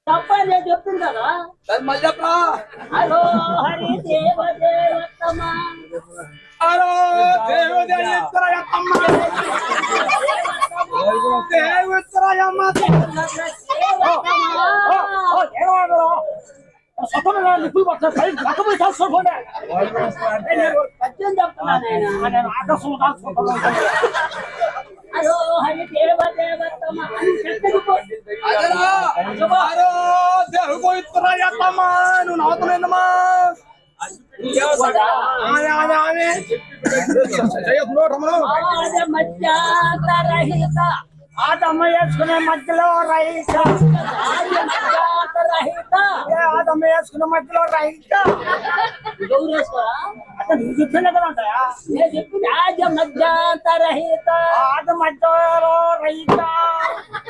తప్పని చెప్తుంది కదా మళ్ళీ చెప్పరా హలో హరి దేవ దేవతమ హలో దేవదేవతరాయమ్మ దేవతరాయమ్మ హలో హరి దేవ దేవతమ దేవతరాయమ్మ నువ్వు నవ్వుతున్నాయమ్మా మధ్యరహిత ఆదమ్మ వేసుకునే మధ్యలో రైత రహిత ఆదమ్మ వేసుకునే మధ్యలో రైత గౌరేశ్వరా అంటే నువ్వు చెప్తున్నా కదా ఉంటాయా నేను చెప్పింది ఆద్య మధ్యాంతరహిత ఆద మధ్యలో రైత